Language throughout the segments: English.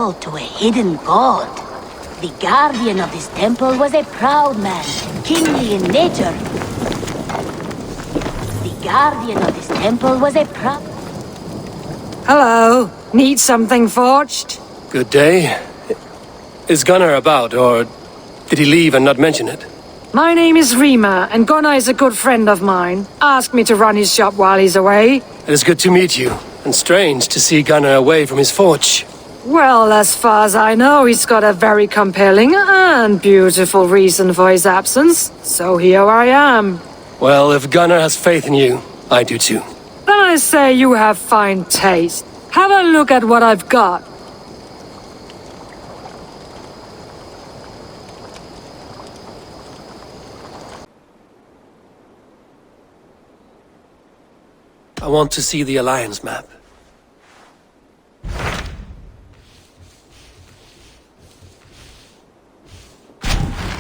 To a hidden god. The guardian of this temple was a proud man, kingly in nature. The guardian of this temple was a proud... Hello. Need something forged? Good day. Is Gunnar about, or did he leave and not mention it? My name is Rima, and Gunnar is a good friend of mine. Asked me to run his shop while he's away. It is good to meet you, and strange to see Gunnar away from his forge. Well, as far as I know, he's got a very compelling and beautiful reason for his absence. So here I am. Well, if Gunnar has faith in you, I do too. Then I say you have fine taste. Have a look at what I've got. I want to see the Alliance map.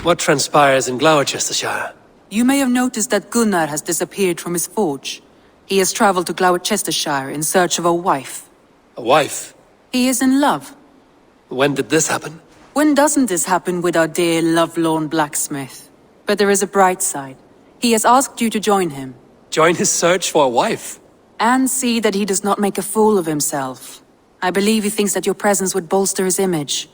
What transpires in Glauchestershire? You may have noticed that Gunnar has disappeared from his forge. He has traveled to Glauchestershire in search of a wife. A wife? He is in love. When did this happen? When doesn't this happen with our dear lovelorn blacksmith? But there is a bright side. He has asked you to join him. Join his search for a wife? And see that he does not make a fool of himself. I believe he thinks that your presence would bolster his image.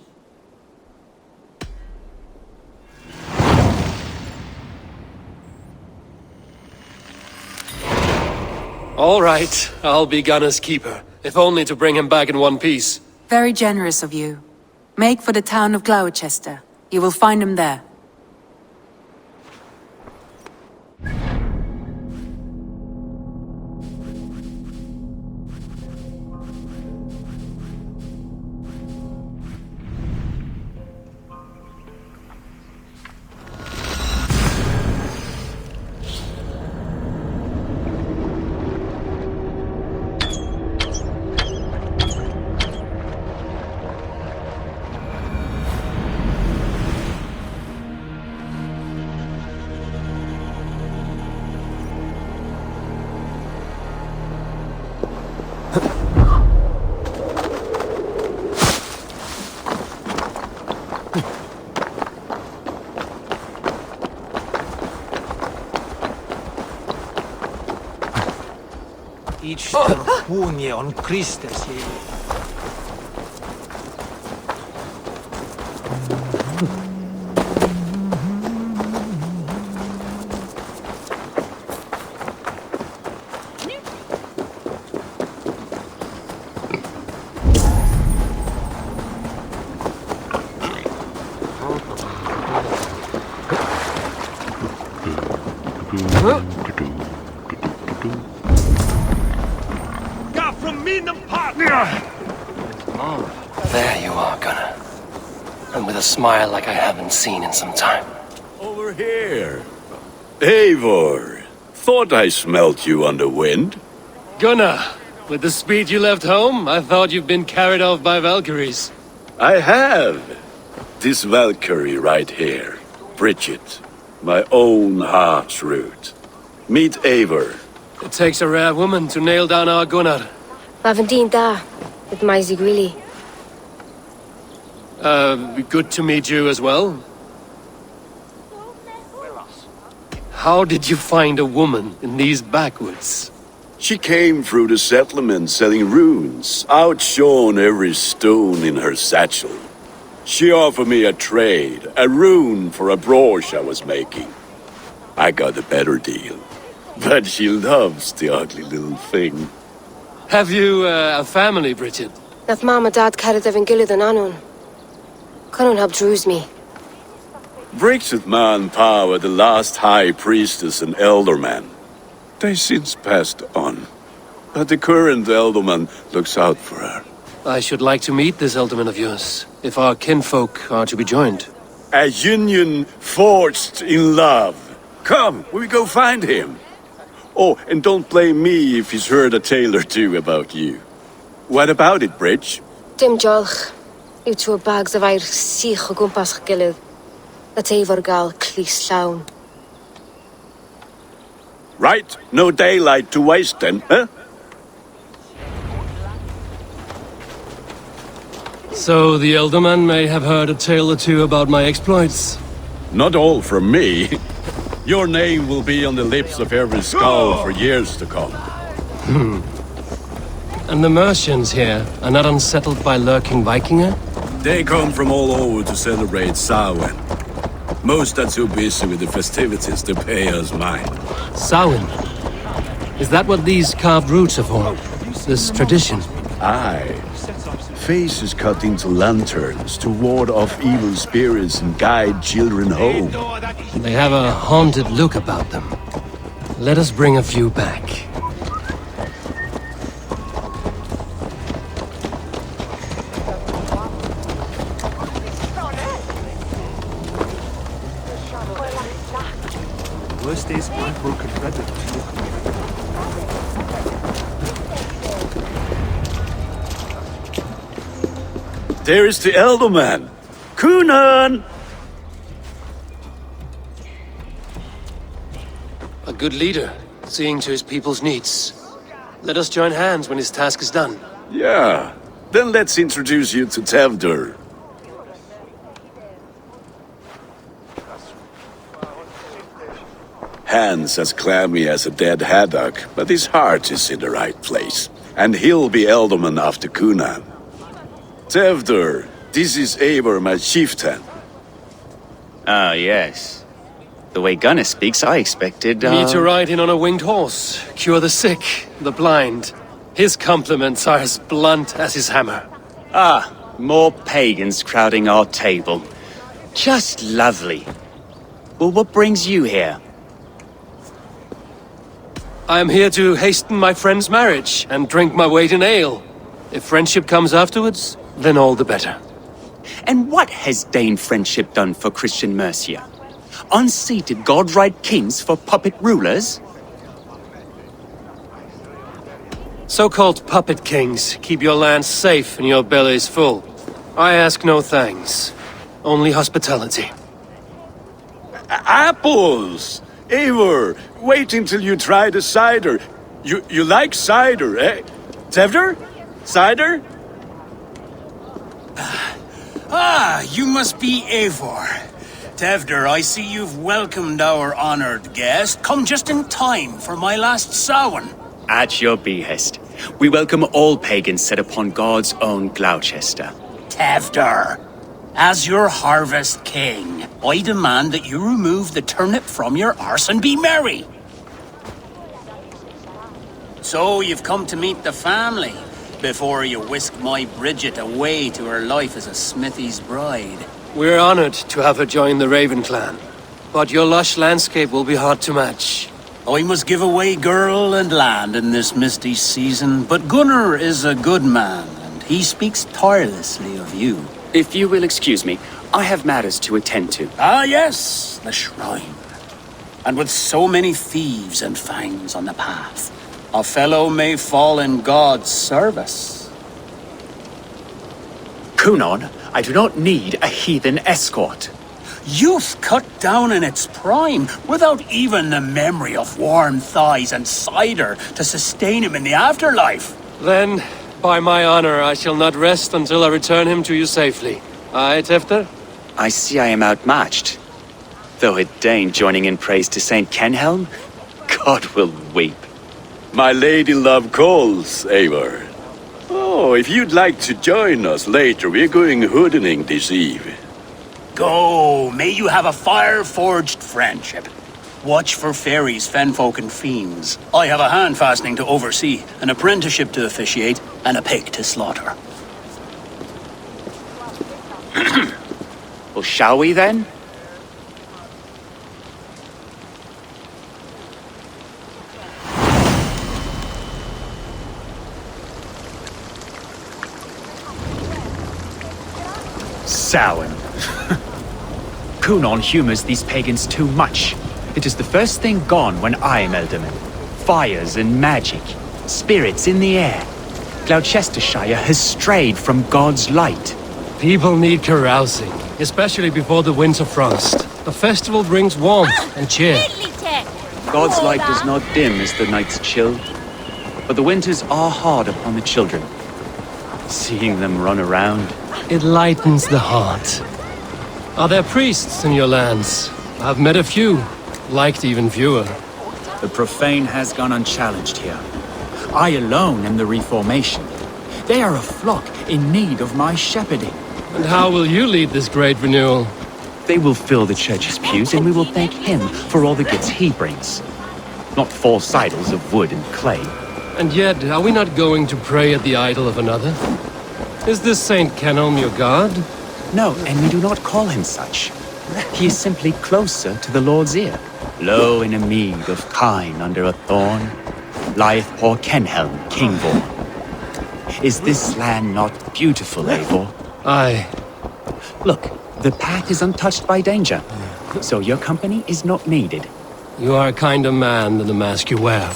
All right, I'll be Gunnar's keeper, if only to bring him back in one piece. Very generous of you. Make for the town of Glauchester. You will find him there. Idź płonie on Christus jej. There you are, Gunnar. And with a smile like I haven't seen in some time. Over here. Eivor. Thought I smelt you on the wind. Gunnar, with the speed you left home, I thought you'd been carried off by Valkyries. I have. This Valkyrie right here. Bridget. My own heart's root. Meet Eivor. It takes a rare woman to nail down our Gunnar. Lavendine da, with Maisy Greeley. Good to meet you as well. How did you find a woman in these backwoods? She came through the settlement selling runes, outshone every stone in her satchel. She offered me a trade, a rune for a brooch I was making. I got a better deal. But she loves the ugly little thing. Have you a family, Bridget? Nath Mama Dad carried Evan Gillid and Anun. Couldn't help drews me. Bridget Man Power, the last high priestess and elderman. They since passed on. But the current elderman looks out for her. I should like to meet this elderman of yours, if our kinfolk are to be joined. A union forged in love. Come, we go find him. Oh, and don't blame me if he's heard a tale or two about you. What about it, Bridge? Dim Jolch. You two bags of air sich o gwmpas Gillid. That Eivor gal clis llawn. Right, no daylight to waste then, huh? So the Elderman may have heard a tale or two about my exploits. Not all from me. Your name will be on the lips of every skull for years to come. And the Mercians here are not unsettled by lurking Vikinger? They come from all over to celebrate Samhain. Most are too busy with the festivities to pay us mind. Samhain? Is that what these carved roots are for? This tradition? Aye. Faces cut into lanterns to ward off evil spirits and guide children home. They have a haunted look about them. Let us bring a few back. Worst days, my broken record. There is the Elderman! Kunan! A good leader, seeing to his people's needs. Let us join hands when his task is done. Yeah. Then let's introduce you to Tevdur. Hands as clammy as a dead haddock, but his heart is in the right place. And he'll be Elderman after Kunan. Tevdur, this is Eivor, my chieftain. Ah, yes. The way Gunnar speaks, I expected, Me to ride in on a winged horse, cure the sick, the blind. His compliments are as blunt as his hammer. Ah, more pagans crowding our table. Just lovely. Well, what brings you here? I am here to hasten my friend's marriage and drink my weight in ale. If friendship comes afterwards, then all the better. And what has Dane friendship done for Christian Mercia? Unseated godright kings for puppet rulers? So-called puppet kings keep your lands safe and your bellies full. I ask no thanks, only hospitality. Apples! Eivor, wait until you try the cider. You like cider, eh? Tevdur? Cider? Ah, you must be Eivor. Tevdur, I see you've welcomed our honored guest. Come just in time for my last Samhain. At your behest. We welcome all pagans set upon God's own Gloucester. Tevdur, as your harvest king, I demand that you remove the turnip from your arse and be merry. So you've come to meet the family before you whisk my Bridget away to her life as a smithy's bride. We're honored to have her join the Raven clan, but your lush landscape will be hard to match. I must give away girl and land in this misty season, but Gunnar is a good man, and he speaks tirelessly of you. If you will excuse me, I have matters to attend to. Ah, yes, the shrine. And with so many thieves and fangs on the path, a fellow may fall in God's service. Kunan, I do not need a heathen escort. Youth cut down in its prime, without even the memory of warm thighs and cider to sustain him in the afterlife. Then, by my honor, I shall not rest until I return him to you safely. Aye, Tefter? I see I am outmatched. Though a Dane joining in praise to Saint Kenhelm, God will weep. My lady love calls, Eivor. Oh, if you'd like to join us later, we're going hoodening this eve. Go, may you have a fire-forged friendship. Watch for fairies, fenfolk, and fiends. I have a hand fastening to oversee, an apprenticeship to officiate, and a pig to slaughter. Well, shall we then? Samhain. Kunan humors these pagans too much. It is the first thing gone when I am Elderman. Fires and magic, spirits in the air. Gloucestershire has strayed from God's light. People need carousing, especially before the winter frost. A festival brings warmth and cheer. God's light does not dim as the nights chill, but the winters are hard upon the children. Seeing them run around, It lightens the heart. Are there priests in your lands? I've met a few, liked even fewer. The profane has gone unchallenged here. I alone am the Reformation. They are a flock in need of my shepherding. And how will you lead this great renewal? They will fill the church's pews, and we will thank him for all the gifts he brings. Not false idols of wood and clay. And yet, are we not going to pray at the idol of another? Is this Saint Kenelm your god? No, and we do not call him such. He is simply closer to the Lord's ear. Low in a mead of kine under a thorn, lieth poor Kenhelm, king-born. Is this land not beautiful, Eivor? Aye. Look, the path is untouched by danger, so your company is not needed. You are a kinder man than the mask you wear.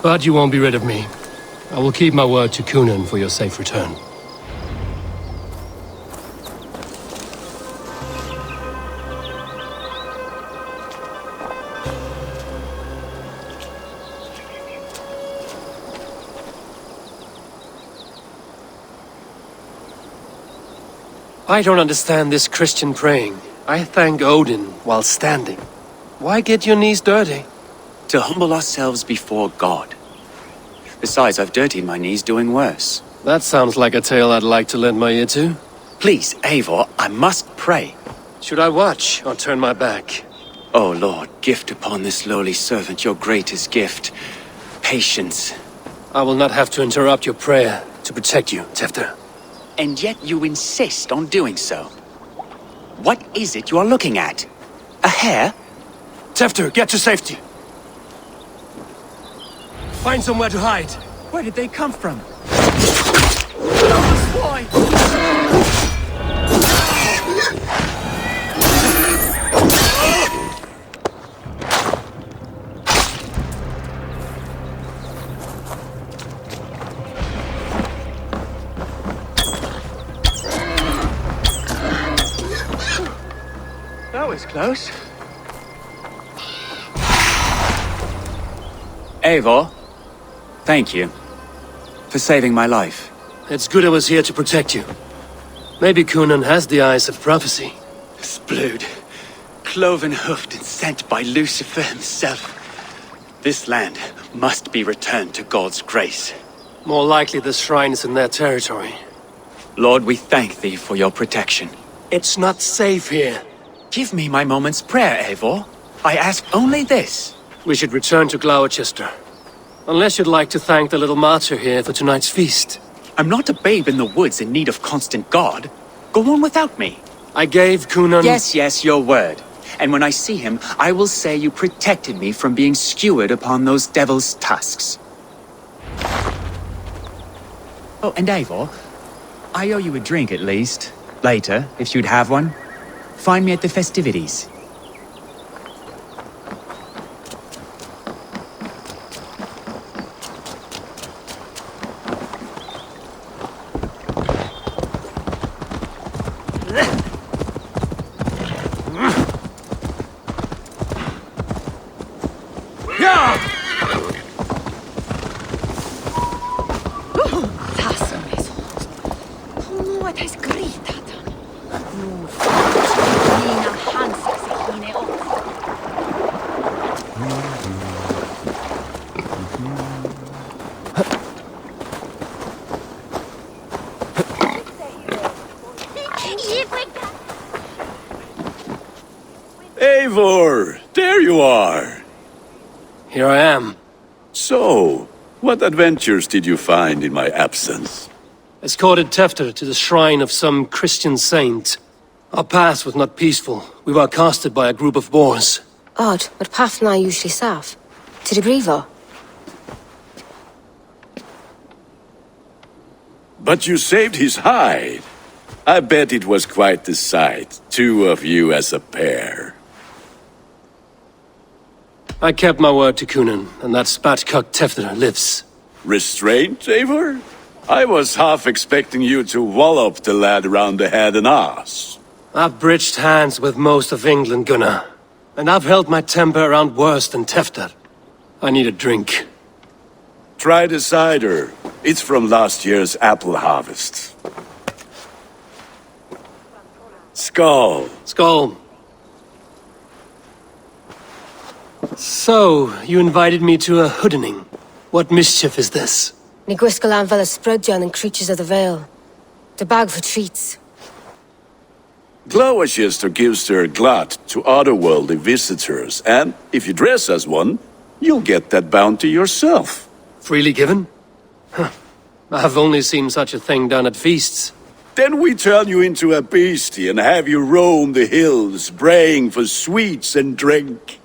But you won't be rid of me. I will keep my word to Kunan for your safe return. I don't understand this Christian praying. I thank Odin while standing. Why get your knees dirty? To humble ourselves before God. Besides, I've dirtied my knees doing worse. That sounds like a tale I'd like to lend my ear to. Please, Eivor, I must pray. Should I watch or turn my back? Oh Lord, gift upon this lowly servant your greatest gift. Patience. I will not have to interrupt your prayer to protect you, Tefter. And yet you insist on doing so. What is it you are looking at? A hare? Tefter, get to safety. Find somewhere to hide. Where did they come from? That was close. Eivor, thank you for saving my life. It's good I was here to protect you. Maybe Kunan has the eyes of prophecy. Splood, cloven-hoofed and sent by Lucifer himself. This land must be returned to God's grace. More likely the shrine is in their territory. Lord, we thank thee for your protection. It's not safe here. Give me my moment's prayer, Eivor. I ask only this. We should return to Glauchester. Unless you'd like to thank the little martyr here for tonight's feast. I'm not a babe in the woods in need of constant guard. Go on without me. I gave Kunan... Yes, your word. And when I see him, I will say you protected me from being skewered upon those devil's tusks. Oh, and Eivor, I owe you a drink at least. Later, if you'd have one. Find me at the festivities. Eivor, there you are. Here I am. So, what adventures did you find in my absence? Escorted Tefter to the shrine of some Christian saint. Our path was not peaceful. We were accosted by a group of boars. Odd, but path na usually safe. To the Brevo. But you saved his hide. I bet it was quite the sight, two of you as a pair. I kept my word to Kunan, and that spatcock Tefter lives. Restraint, Eivor? I was half expecting you to wallop the lad around the head and ass. I've bridged hands with most of England, Gunnar. And I've held my temper around worse than Tefter. I need a drink. Try the cider. It's from last year's apple harvest. Skull. Skull. So, you invited me to a hoodening. What mischief is this? Ni gwisgal an fel ysbrydion and creatures of the Vale. The bag for treats. Glawachester gives their glut to otherworldly visitors, and if you dress as one, you'll get that bounty yourself. Freely given? Huh. I've only seen such a thing done at feasts. Then we turn you into a beastie and have you roam the hills, braying for sweets and drink.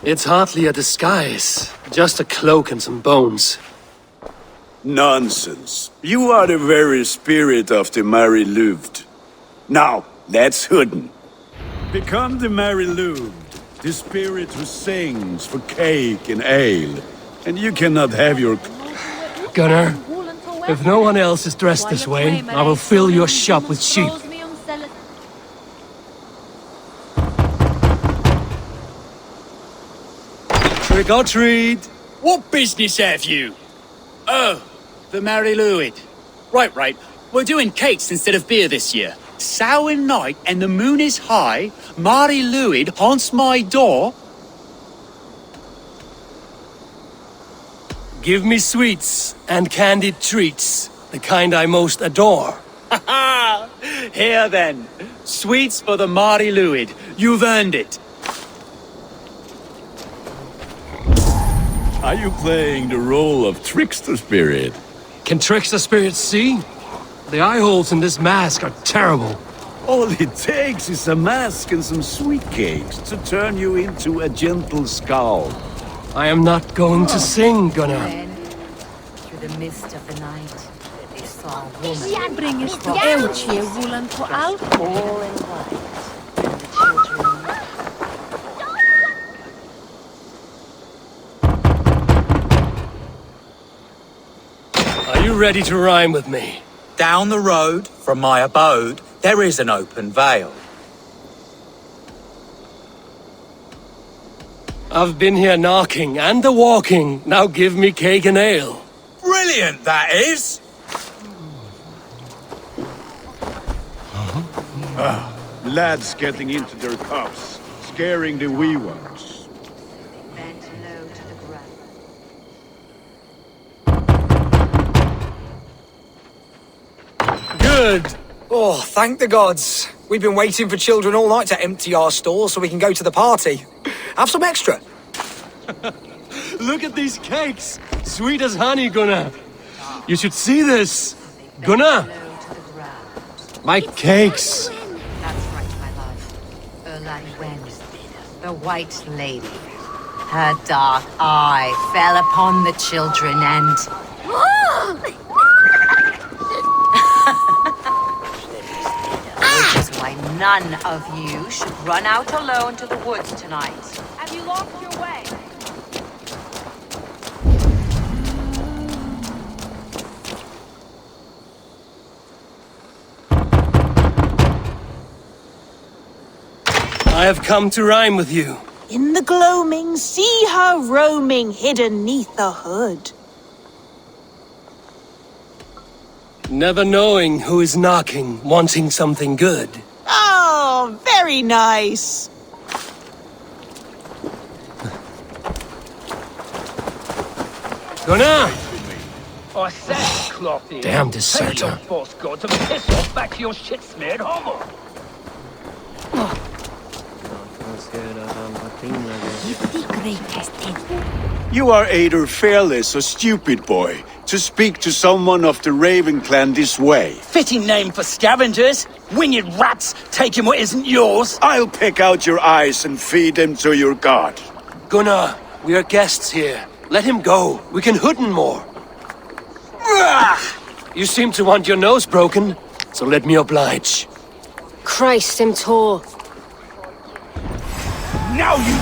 It's hardly a disguise. Just a cloak and some bones. Nonsense. You are the very spirit of the Mary Louved. Now, let's hooden. Become the Mary Louved, the spirit who sings for cake and ale. And you cannot have your... Gunnar, if no one else is dressed this way, I will fill your shop with sheep. Trick or treat! What business have you? Oh, the Mary Louid. Right. We're doing cakes instead of beer this year. Sour night and the moon is high. Mary Louid haunts my door. Give me sweets and candied treats, the kind I most adore. Ha ha! Here then. Sweets for the Mary Louid. You've earned it. Are you playing the role of trickster spirit? Can trickster spirits see? The eye holes in this mask are terrible. All it takes is a mask and some sweet cakes to turn you into a gentle skull. I am not going to sing, Gunnar. Then, through the mist of the night, they saw a woman. All in white, and the children. Are you ready to rhyme with me? Down the road from my abode, there is an open vale. I've been here knocking and a walking. Now give me cake and ale. Brilliant, that is! Lads getting into their cups, scaring the wee ones. Bent low to the ground. Good. Oh, thank the gods. We've been waiting for children all night to empty our stores so we can go to the party. Have some extra. Look at these cakes. Sweet as honey, Gunnar. You should see this. Gunnar. My cakes. That's right, my love. Erland Wen, the White Lady. Her dark eye fell upon the children and... Which is why none of you should run out alone to the woods tonight. Have you lost your way? I have come to rhyme with you. In the gloaming, see her roaming hidden neath the hood. Never knowing who is knocking, wanting something good. Oh, very nice. Gunnar! I said cloth here. Damn deserter. Tell your boss god to piss off back to your shit-smeared hovel. You are either fearless or stupid, boy, to speak to someone of the Raven clan this way. Fitting name for scavengers. Winged rats taking what isn't yours. I'll pick out your eyes and feed them to your god. Gunnar, we are guests here. Let him go. We can hooden more. You seem to want your nose broken, so let me oblige. Christ, him tall. Now you...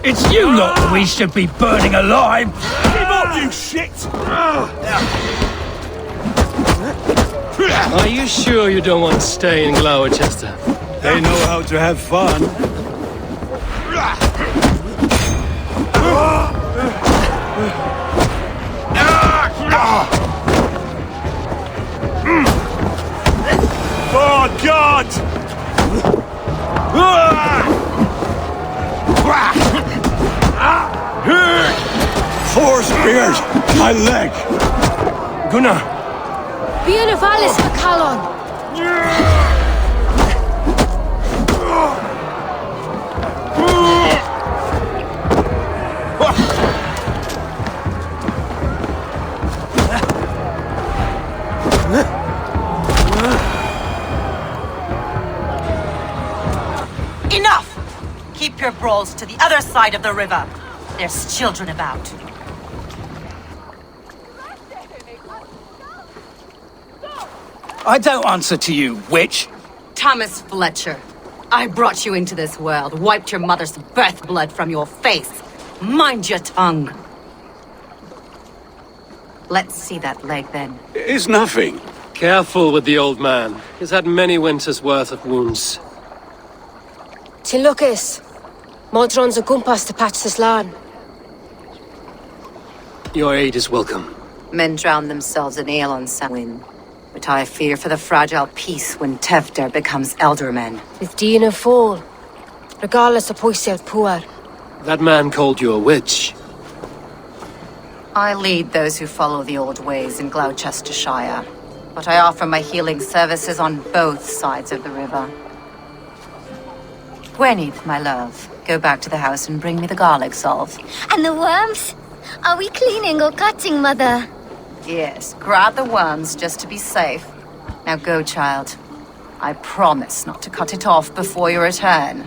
It's you lot that we should be burning alive! Give up, you shit! Are you sure you don't want to stay in Glawechester? They know how to have fun. Poor spears! My leg! Gunnar! Bíon a bhalis a Calon. Enough! Keep your brawls to the other side of the river. There's children about. I don't answer to you, witch. Thomas Fletcher, I brought you into this world, wiped your mother's birth blood from your face. Mind your tongue. Let's see that leg, then. It's nothing. Careful with the old man. He's had many winters' worth of wounds. Tin Lucas. Modron's a gumpas to patch this land. Your aid is welcome. Men drown themselves in ale on Samhain. But I fear for the fragile peace when Tevder becomes eldermen. With Dean and Fall. Regardless of Poisiat Puar. That man called you a witch. I lead those who follow the old ways in Gloucestershire. But I offer my healing services on both sides of the river. Gwyneth, my love, go back to the house and bring me the garlic salve. And the worms? Are we cleaning or cutting, Mother? Yes, grab the worms just to be safe. Now go, child. I promise not to cut it off before your return.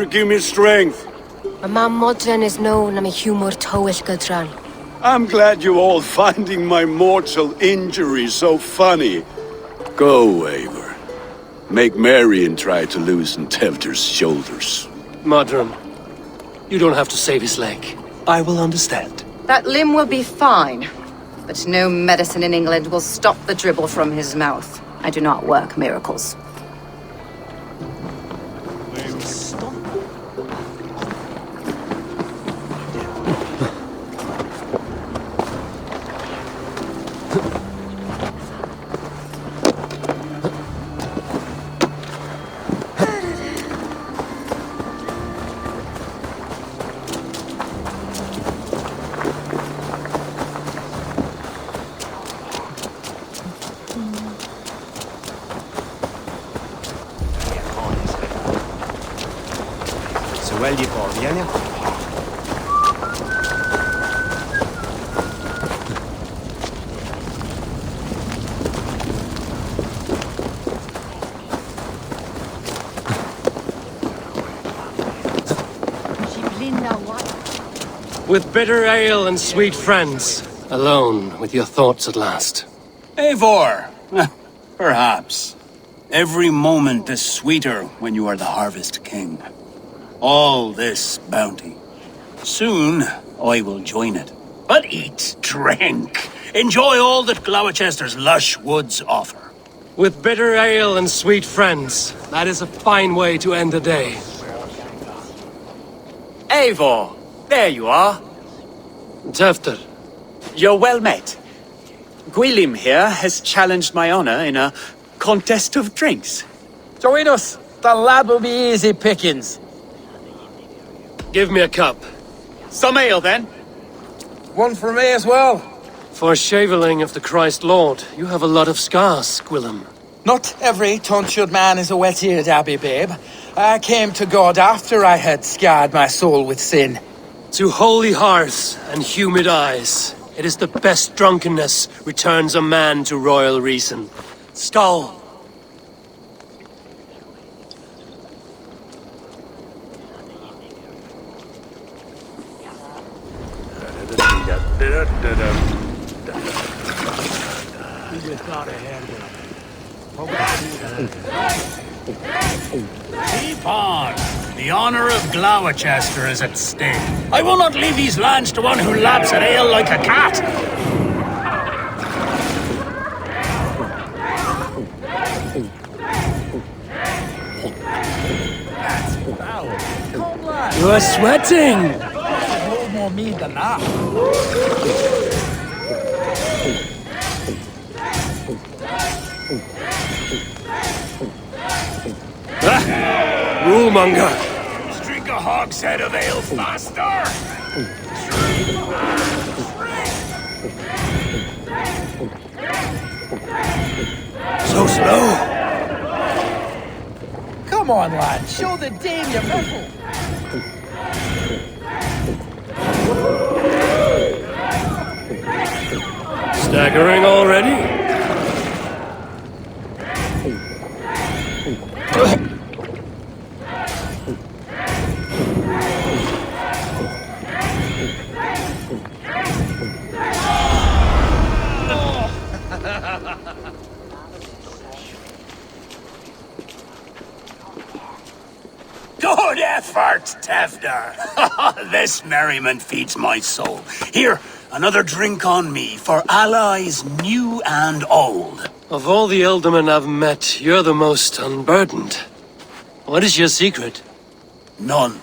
Give me strength. My mam Modron is known am a humor towish Gudran. I'm glad you all finding my mortal injury so funny. Go, Eivor. Make merry and try to loosen Tevder's shoulders. Modron, you don't have to save his leg. I will understand. That limb will be fine. But no medicine in England will stop the dribble from his mouth. I do not work miracles. With bitter ale and sweet friends, alone with your thoughts at last. Eivor! Perhaps. Every moment is sweeter when you are the Harvest King. All this bounty. Soon, I will join it. But eat, drink, enjoy all that Glowechester's lush woods offer. With bitter ale and sweet friends, that is a fine way to end the day. Eivor! There you are. Tevder. You're well met. Gwilym here has challenged my honor in a contest of drinks. Join us. The lad will be easy pickings. Give me a cup. Some ale, then. One for me as well. For shaveling of the Christ Lord, you have a lot of scars, Gwilym. Not every tonsured man is a wet-eared abbey, babe. I came to God after I had scarred my soul with sin. To holy hearths and humid eyes, it is the best drunkenness returns a man to royal reason. Skull! Keep on! The honor of Glowechester is at stake. I will not leave these lands to one who laps at ale like a cat! You are sweating! Hold more mead than that. Rulemonger! hogshead of ale faster! So slow. Come on, lad. Show the dame your mettle. Staggering already? Good effort, Tevder. This merriment feeds my soul. Here, another drink on me for allies new and old. Of all the ealdormen I've met, you're the most unburdened. What is your secret? None.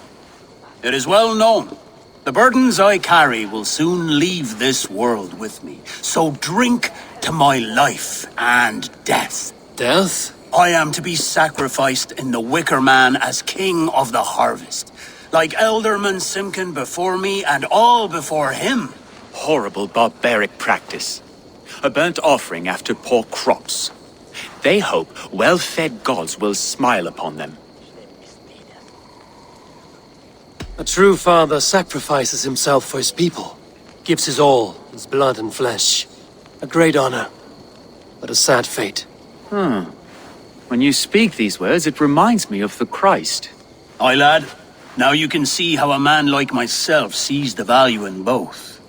It is well known. The burdens I carry will soon leave this world with me. So drink to my life and death. Death? I am to be sacrificed in the Wicker Man as king of the harvest. Like Elderman Simkin before me and all before him. Horrible barbaric practice. A burnt offering after poor crops. They hope well-fed gods will smile upon them. A true father sacrifices himself for his people. Gives his all, his blood and flesh. A great honor, but a sad fate. When you speak these words, it reminds me of the Christ. Aye, lad. Now you can see how a man like myself sees the value in both.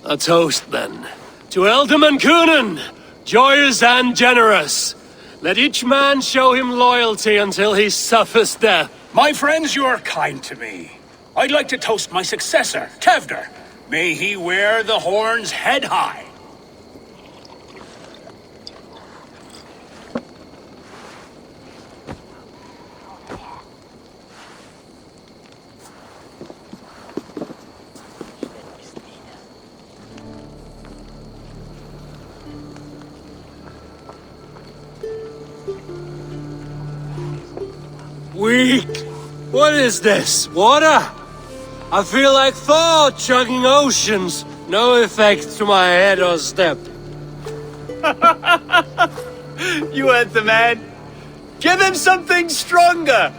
A toast, then. To Ealdorman Coonan, joyous and generous. Let each man show him loyalty until he suffers death. My friends, you are kind to me. I'd like to toast my successor, Tevder. May he wear the horns head high. Weak! What is this? Water? I feel like Thor chugging oceans. No effect to my head or step. You heard the man. Give him something stronger.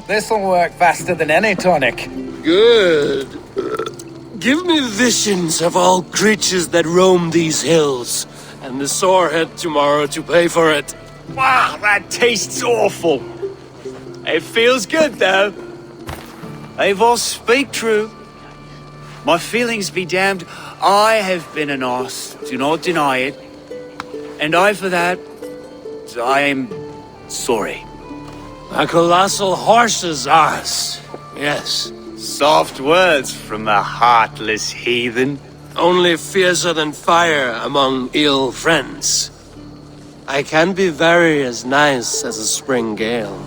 This'll work faster than any tonic. Good. Give me visions of all creatures that roam these hills, and the sorehead tomorrow to pay for it. Wow, that tastes awful. It feels good, though. Eivor, speak true. My feelings be damned. I have been an arse. Do not deny it. And I, for that, I am sorry. A colossal horse's arse. Yes. Soft words from a heartless heathen. Only fiercer than fire among ill friends. I can be very as nice as a spring gale.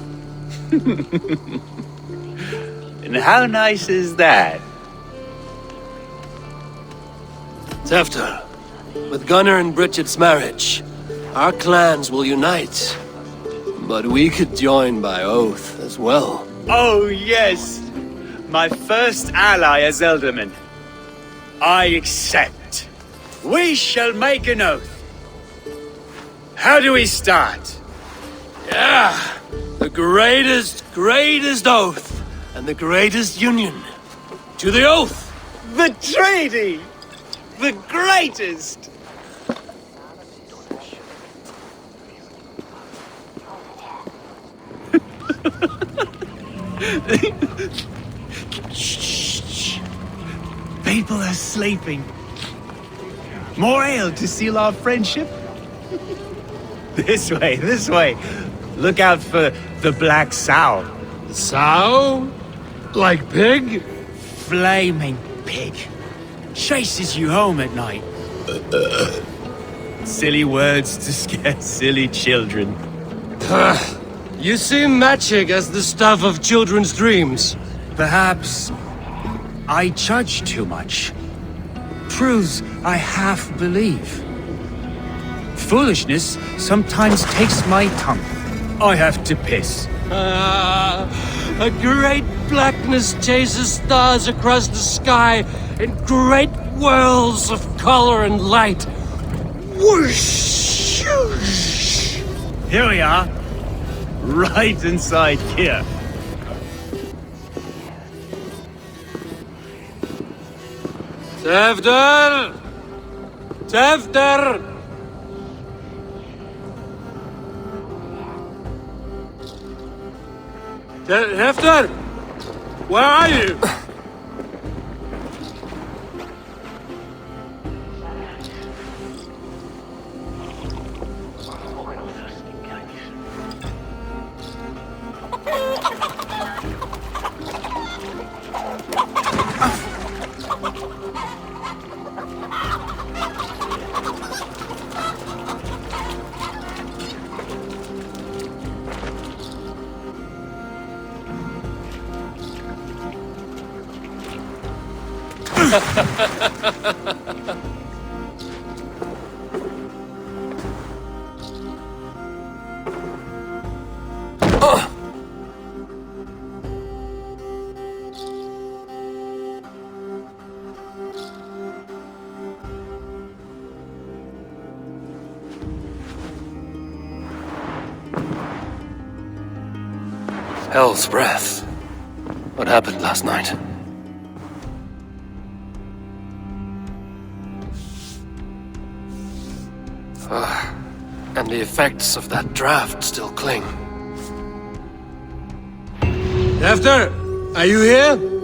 And how nice is that? Tefter, with Gunnar and Bridget's marriage, our clans will unite. But we could join by oath as well. Oh, yes. My first ally as Ealdorman. I accept. We shall make an oath. How do we start? Yeah! The greatest oath, and the greatest union. To the oath! The treaty! The greatest! Shh. People are sleeping. More ale to seal our friendship? This way. Look out for the black sow. Sow? Like pig? Flaming pig. Chases you home at night. Silly words to scare silly children. You see magic as the stuff of children's dreams. Perhaps I judge too much. Proves I half believe. Foolishness sometimes takes my tongue. I have to piss. A great blackness chases stars across the sky in great whirls of color and light. Whoosh! Here we are. Right inside here. Tevder! Tevder! Hefter! Where are you? Hell's breath. What happened last night? And the effects of that draft still cling. Hefter, are you here?